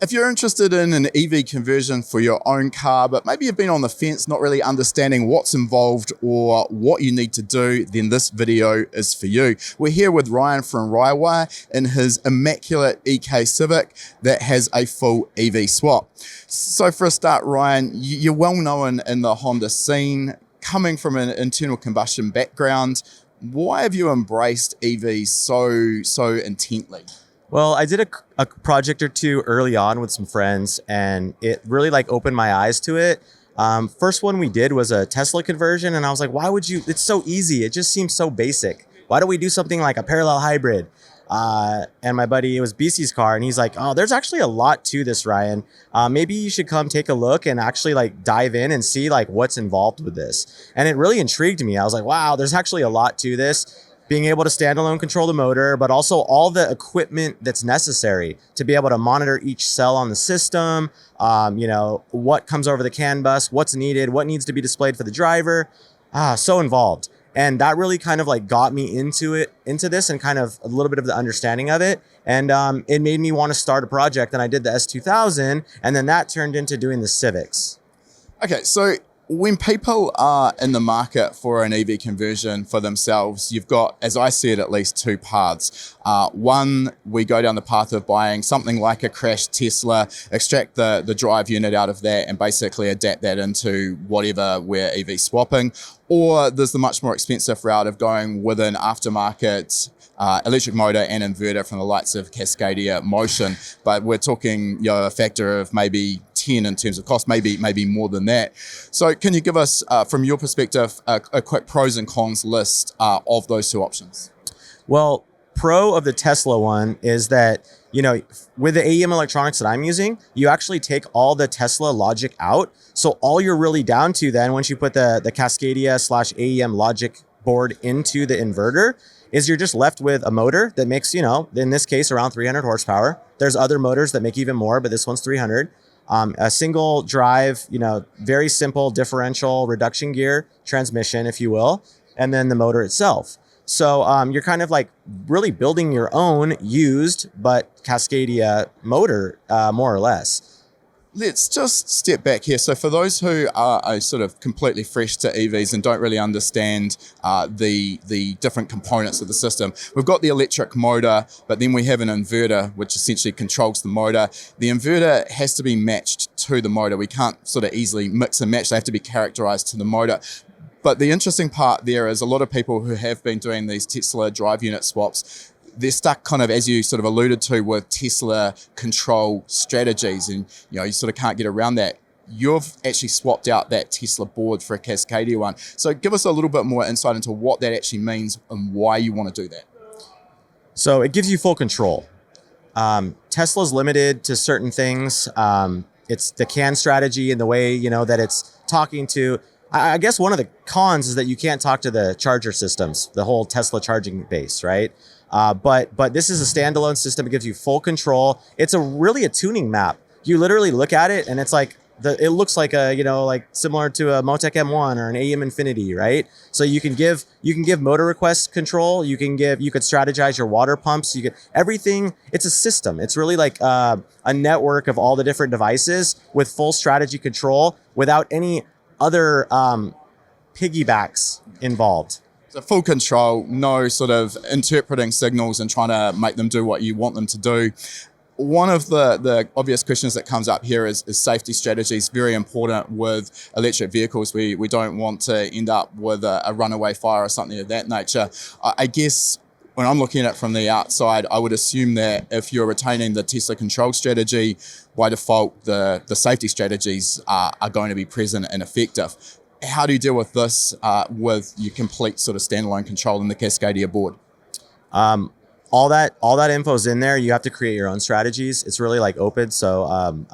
If you're interested in an EV conversion for your own car, but maybe you've been on the fence, not really understanding what's involved or what you need to do, then this video is for you. We're here with Ryan from RyWire in his immaculate EK Civic that has a full EV swap. So for a start, Ryan, you're well known in the Honda scene, coming from an internal combustion background. Why have you embraced EVs so intently? Well, I did a project or two early on with some friends, and it really opened my eyes to it. First one we did was a Tesla conversion, and I was like, why would you? It's so easy. It just seems so basic. Why don't we do something like a parallel hybrid? And my buddy, it was BC's car, and he's like, oh, there's actually a lot to this, Ryan. Maybe you should come take a look and actually dive in and see what's involved with this. And it really intrigued me. I was like, wow, there's actually a lot to this. Being able to standalone control the motor, but also all the equipment that's necessary to be able to monitor each cell on the system, what comes over the CAN bus, what's needed, what needs to be displayed for the driver. So involved. And that really kind of got me into this and kind of a little bit of the understanding of it. And it made me want to start a project. And I did the S2000, and then that turned into doing the Civics. Okay, so when people are in the market for an EV conversion for themselves, you've got, as I see it, at least two paths. One, we go down the path of buying something like a crashed Tesla, extract the drive unit out of that and basically adapt that into whatever we're EV swapping. Or there's the much more expensive route of going with an aftermarket electric motor and inverter from the likes of Cascadia Motion. But we're talking a factor of maybe 10 in terms of cost, maybe more than that. So can you give us, from your perspective, a quick pros and cons list of those two options? Well, pro of the Tesla one is that, with the AEM Electronics that I'm using, you actually take all the Tesla logic out. So all you're really down to then, once you put the Cascadia/AEM logic board into the inverter, is you're just left with a motor that makes, in this case, around 300 horsepower. There's other motors that make even more, but this one's 300. A single drive, very simple differential reduction gear transmission, if you will, and then the motor itself. So you're kind of really building your own used but Cascadia motor, more or less. Let's just step back here. So for those who are sort of completely fresh to EVs and don't really understand the different components of the system, we've got the electric motor, but then we have an inverter, which essentially controls the motor. The inverter has to be matched to the motor. We can't sort of easily mix and match. They have to be characterized to the motor. But the interesting part there is a lot of people who have been doing these Tesla drive unit swaps, they're stuck kind of, as you sort of alluded to, with Tesla control strategies, and you sort of can't get around that. You've actually swapped out that Tesla board for a Cascadia one. So give us a little bit more insight into what that actually means and why you want to do that. So it gives you full control. Tesla's limited to certain things. It's the CAN strategy and the way, that it's talking to. I guess one of the cons is that you can't talk to the charger systems, the whole Tesla charging base, right? But this is a standalone system. It gives you full control. It's really a tuning map. You literally look at it and it's it looks like a, similar to a Motec M1 or an AEM Infinity, right? So you can give motor request control. You could strategize your water pumps. Everything. It's a system. It's really a network of all the different devices with full strategy control without any other piggybacks involved. So full control, no sort of interpreting signals and trying to make them do what you want them to do. One of the obvious questions that comes up here is safety strategies. Very important with electric vehicles. We don't want to end up with a runaway fire or something of that nature. I guess when I'm looking at it from the outside, I would assume that if you're retaining the Tesla control strategy, by default, the safety strategies are going to be present and effective. How do you deal with this with your complete sort of standalone control in the Cascadia board? All that info's in there. You have to create your own strategies. It's really open. So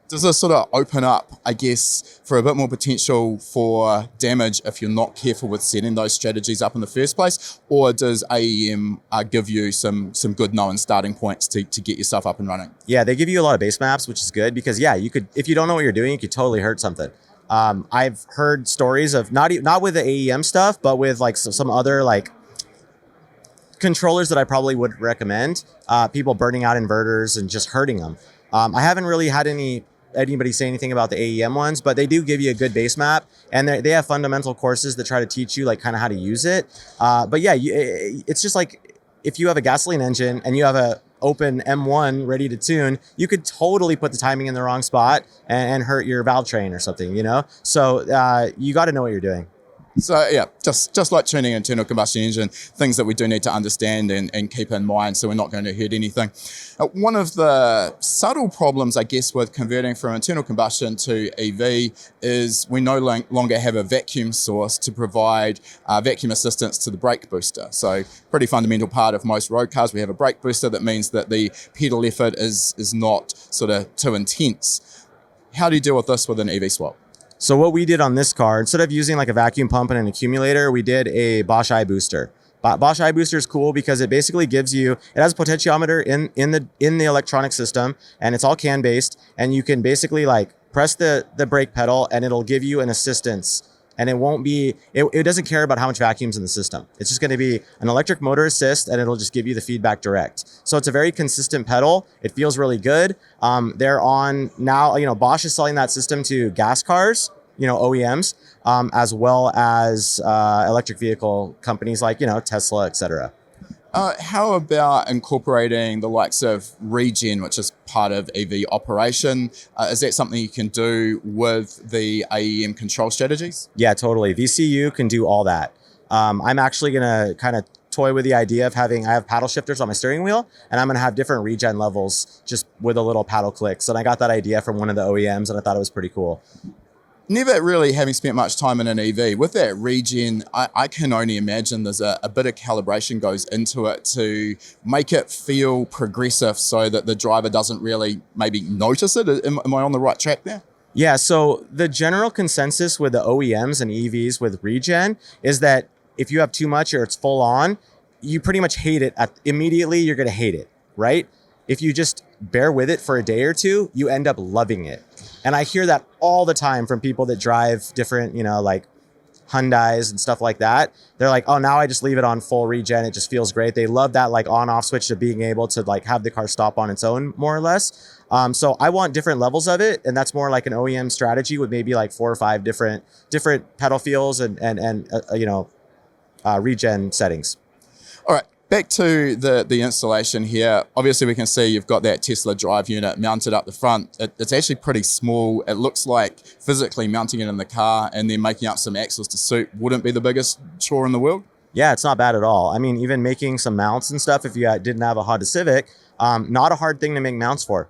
does this sort of open up, I guess, for a bit more potential for damage if you're not careful with setting those strategies up in the first place? Or does AEM give you some good known starting points to get yourself up and running? Yeah, they give you a lot of base maps, which is good because you could, if you don't know what you're doing, you could totally hurt something. I've heard stories of not with the AEM stuff, but with some other controllers that I probably would recommend, people burning out inverters and just hurting them. I haven't really had anybody say anything about the AEM ones, but they do give you a good base map, and they have fundamental courses that try to teach you like kind of how to use it. But yeah, it's just like if you have a gasoline engine and you have a open M1 ready to tune, you could totally put the timing in the wrong spot and hurt your valve train or something, you know? So you got to know what you're doing. So yeah, just like tuning an internal combustion engine, things that we do need to understand and keep in mind so we're not going to hurt anything. One of the subtle problems, I guess, with converting from internal combustion to EV is we no longer have a vacuum source to provide vacuum assistance to the brake booster. So pretty fundamental part of most road cars, we have a brake booster. That means that the pedal effort is not sort of too intense. How do you deal with this with an EV swap? So what we did on this car, instead of using like a vacuum pump and an accumulator, we did a Bosch eye booster. Bosch eye booster is cool because it basically gives you, it has a potentiometer in the electronic system, and it's all CAN based, and you can basically like press the brake pedal and it'll give you an assistance. And it won't be, it doesn't care about how much vacuum's in the system. It's just going to be an electric motor assist, and it'll just give you the feedback direct. So it's a very consistent pedal. It feels really good. They're on now, Bosch is selling that system to gas cars, OEMs, as well as electric vehicle companies like, Tesla, etc. How about incorporating the likes of Regen, which is part of EV operation? Is that something you can do with the AEM control strategies? Yeah, totally. VCU can do all that. I'm actually going to kind of toy with the idea of I have paddle shifters on my steering wheel, and I'm going to have different regen levels just with a little paddle clicks. And I got that idea from one of the OEMs, and I thought it was pretty cool. Never really having spent much time in an EV. With that regen, I can only imagine there's a bit of calibration goes into it to make it feel progressive so that the driver doesn't really maybe notice it. Am I on the right track there? Yeah, so the general consensus with the OEMs and EVs with regen is that if you have too much or it's full on, you pretty much hate it. Immediately, you're going to hate it, right? If you just bear with it for a day or two, you end up loving it. And I hear that all the time from people that drive different, like Hyundais and stuff like that. They're like, oh, now I just leave it on full regen. It just feels great. They love that like on-off switch of being able to like have the car stop on its own, more or less. So I want different levels of it. And that's more like an OEM strategy with maybe like 4 or 5 different pedal feels and regen settings. All right. Back to the installation here. Obviously, we can see you've got that Tesla drive unit mounted up the front. It's actually pretty small. It looks like physically mounting it in the car and then making up some axles to suit wouldn't be the biggest chore in the world. Yeah, it's not bad at all. I mean, even making some mounts and stuff, if you didn't have a Honda Civic, not a hard thing to make mounts for.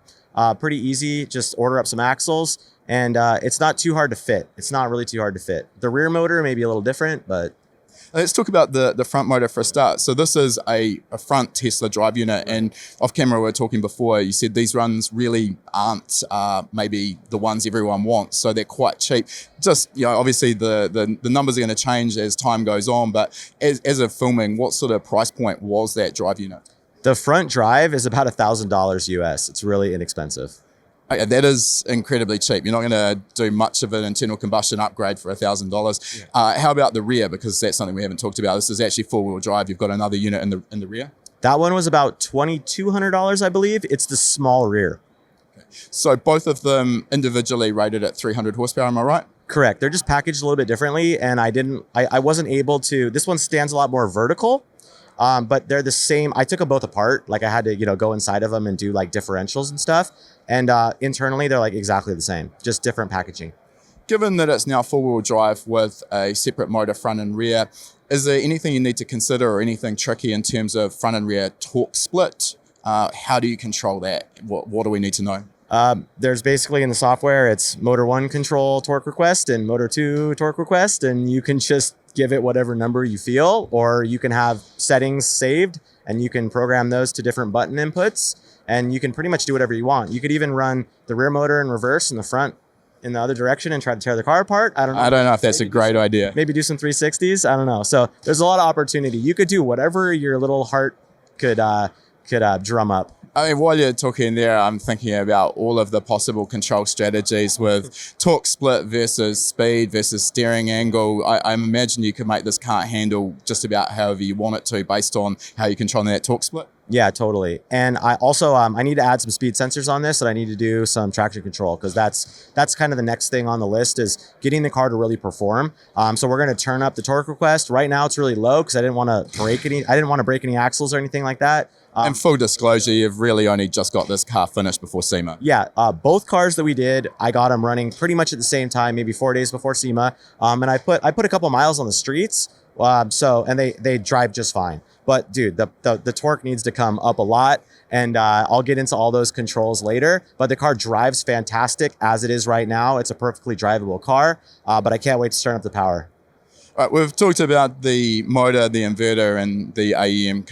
Pretty easy, just order up some axles, and it's not too hard to fit. It's not really too hard to fit. The rear motor may be a little different, but... Let's talk about the front motor for a start. So this is a front Tesla drive unit, and off camera we were talking before, you said these runs really aren't maybe the ones everyone wants, so they're quite cheap. Just, obviously the numbers are going to change as time goes on, but as of filming, what sort of price point was that drive unit? The front drive is about $1,000 US. It's really inexpensive. Okay, that is incredibly cheap. You're not going to do much of an internal combustion upgrade for $1,000. Yeah. How about the rear? Because that's something we haven't talked about. This is actually four-wheel drive. You've got another unit in the rear. That one was about $2,200, I believe. It's the small rear. Okay. So both of them individually rated at 300 horsepower, am I right? Correct. They're just packaged a little bit differently, and I wasn't able to. This one stands a lot more vertical. But they're the same. I took them both apart. Like I had to, go inside of them and do like differentials and stuff. And internally, they're like exactly the same, just different packaging. Given that it's now four-wheel drive with a separate motor front and rear, is there anything you need to consider or anything tricky in terms of front and rear torque split? How do you control that? What do we need to know? There's basically in the software, it's motor 1 control torque request and motor 2 torque request, and you can just give it whatever number you feel, or you can have settings saved and you can program those to different button inputs, and you can pretty much do whatever you want. You could even run the rear motor in reverse and the front in the other direction and try to tear the car apart. I don't know if that's a great idea. Maybe do some 360s. I don't know. So there's a lot of opportunity. You could do whatever your little heart could drum up. I mean, while you're talking there, I'm thinking about all of the possible control strategies with torque split versus speed versus steering angle. I imagine you could make this car handle just about however you want it to based on how you're controlling that torque split. Yeah, totally. And I also I need to add some speed sensors on this, and I need to do some traction control, because that's kind of the next thing on the list, is getting the car to really perform. So we're going to turn up the torque request. Right now it's really low because I didn't want to break any axles or anything like that. And full disclosure, you've really only just got this car finished before SEMA. Yeah, both cars that we did, I got them running pretty much at the same time, maybe 4 days before SEMA. And I put a couple miles on the streets. And they drive just fine. But dude, the torque needs to come up a lot, and I'll get into all those controls later. But the car drives fantastic as it is right now. It's a perfectly drivable car, but I can't wait to turn up the power. All right, we've talked about the motor, the inverter, and the AEM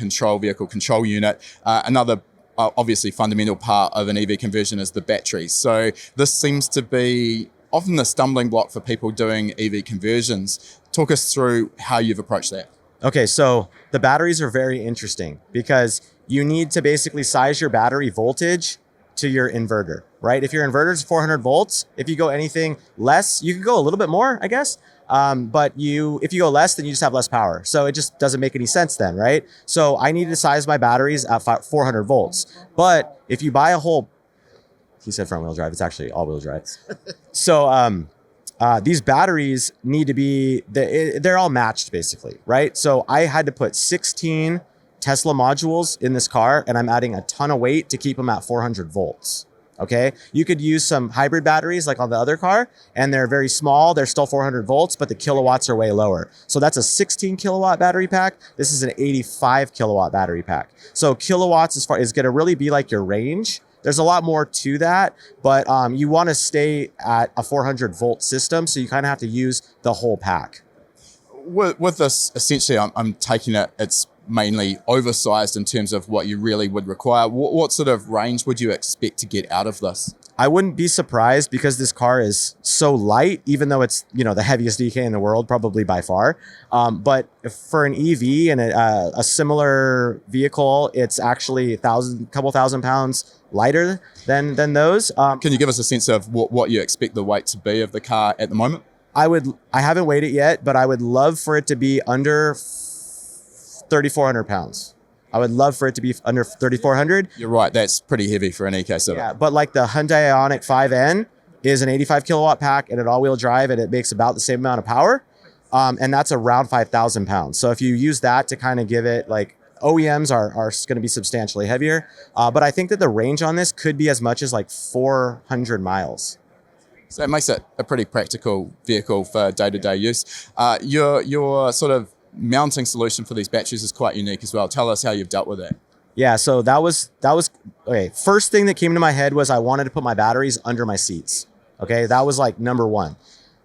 vehicle control unit. Another obviously fundamental part of an EV conversion is the battery. So this seems to be often the stumbling block for people doing EV conversions. Talk us through how you've approached that. Okay, so the batteries are very interesting because you need to basically size your battery voltage to your inverter, right? If your inverter is 400 volts, if you go anything less, you can go a little bit more, I guess. But if you go less, then you just have less power. So it just doesn't make any sense then, right? So I need to size my batteries at 400 volts. But if you buy a whole, he said front wheel drive, it's actually all wheel drive. So these batteries need to be, they're all matched basically, right? So I had to put 16 Tesla modules in this car, and I'm adding a ton of weight to keep them at 400 volts. Okay, you could use some hybrid batteries like on the other car, and they're very small. They're still 400 volts, but the kilowatts are way lower. So that's a 16 kilowatt battery pack. This is an 85 kilowatt battery pack. So kilowatts is going to really be like your range. There's a lot more to that, but you want to stay at a 400 volt system, so you kind of have to use the whole pack. With this, essentially, I'm taking it's mainly oversized in terms of what you really would require. What sort of range would you expect to get out of this? I wouldn't be surprised because this car is so light, even though it's, the heaviest EK in the world, probably by far. But for an EV and a similar vehicle, it's actually a couple thousand pounds lighter than those. Can you give us a sense of what you expect the weight to be of the car at the moment? I haven't weighed it yet, but I would love for it to be under 3,400 pounds. I would love for it to be under 3,400. You're right. That's pretty heavy for an EK7. Yeah, but like the Hyundai Ioniq 5N is an 85 kilowatt pack and an all-wheel drive, and it makes about the same amount of power. And that's around 5,000 pounds. So if you use that to kind of give it, like, OEMs are going to be substantially heavier. But I think that the range on this could be as much as like 400 miles. So it makes it a pretty practical vehicle for day-to-day use. Your sort of mounting solution for these batteries is quite unique as well. Tell us how you've dealt with that. Yeah, so that was okay. First thing that came to my head was I wanted to put my batteries under my seats. Okay, that was like number one.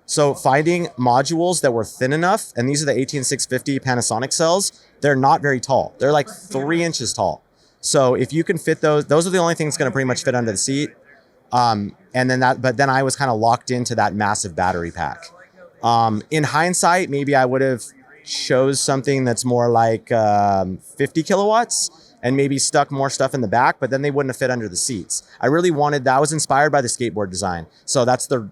So finding modules that were thin enough, and these are the 18650 Panasonic cells, they're not very tall. They're like 3 inches tall. So if you can fit those are the only things going to pretty much fit under the seat. But then I was kind of locked into that massive battery pack. In hindsight, maybe I would have chose something that's more like 50 kilowatts and maybe stuck more stuff in the back, but then they wouldn't have fit under the seats. I really wanted that. I was inspired by the skateboard design. So that's the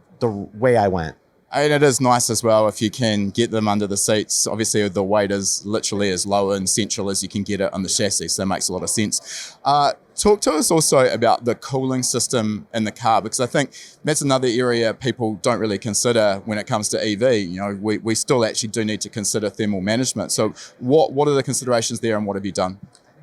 way I went. And it is nice as well if you can get them under the seats. Obviously, the weight is literally as low and central as you can get it on the chassis, so that makes a lot of sense. Talk to us also about the cooling system in the car, because I think that's another area people don't really consider when it comes to EV. We still actually do need to consider thermal management. So what are the considerations there, and what have you done?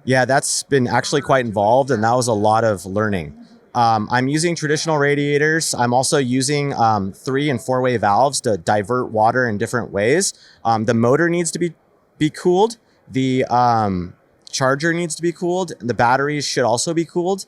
Yeah, that's been actually quite involved, and that was a lot of learning. I'm using traditional radiators. I'm also using 3- and 4-way valves to divert water in different ways. The motor needs to be cooled. The charger needs to be cooled. The batteries should also be cooled,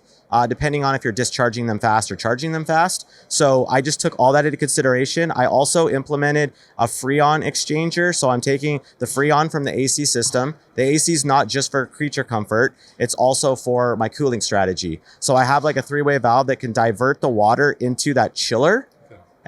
depending on if you're discharging them fast or charging them fast. So I just took all that into consideration. I also implemented a Freon exchanger. So I'm taking the Freon from the AC system. The AC is not just for creature comfort. It's also for my cooling strategy. So I have like a 3-way valve that can divert the water into that chiller.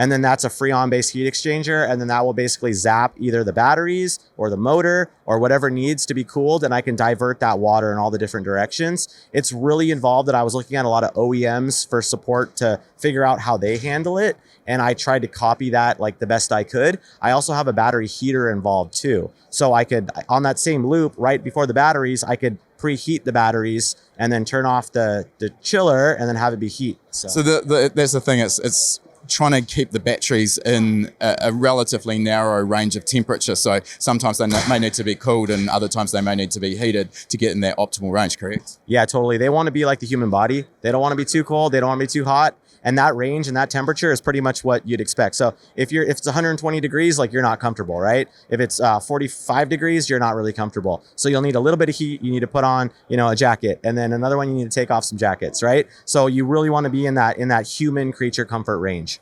And then that's a Freon-based heat exchanger. And then that will basically zap either the batteries or the motor or whatever needs to be cooled. And I can divert that water in all the different directions. It's really involved that I was looking at a lot of OEMs for support to figure out how they handle it. And I tried to copy that like the best I could. I also have a battery heater involved too. So I could, on that same loop, right before the batteries, I could preheat the batteries and then turn off the chiller and then have it be heat. So that's the thing. It's trying to keep the batteries in a relatively narrow range of temperature. So sometimes they may need to be cooled and other times they may need to be heated to get in that optimal range, correct? Yeah, totally. They want to be like the human body. They don't want to be too cold. They don't want to be too hot. And that range and that temperature is pretty much what you'd expect. So if it's 120 degrees, like you're not comfortable, right? If it's 45 degrees, you're not really comfortable. So you'll need a little bit of heat. You need to put on, a jacket, and then another one you need to take off some jackets, right? So you really want to be in that human creature comfort range.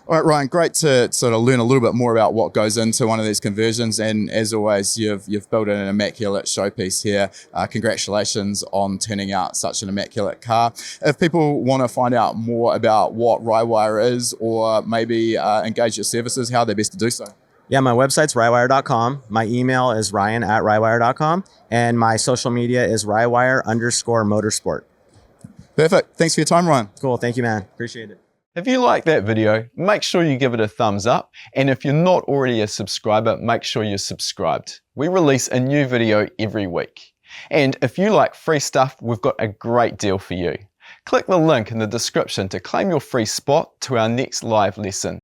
All right, Ryan, great to sort of learn a little bit more about what goes into one of these conversions. And as always, you've built an immaculate showpiece here. Congratulations on turning out such an immaculate car. If people want to find out more about what RyWire is or maybe engage your services, how are they best to do so? Yeah, my website's RyWire.com. My email is ryan@RyWire.com. And my social media is RyWire_motorsport. Perfect. Thanks for your time, Ryan. Cool. Thank you, man. Appreciate it. If you like that video, make sure you give it a thumbs up. And if you're not already a subscriber, make sure you're subscribed. We release a new video every week. And if you like free stuff, we've got a great deal for you. Click the link in the description to claim your free spot to our next live lesson.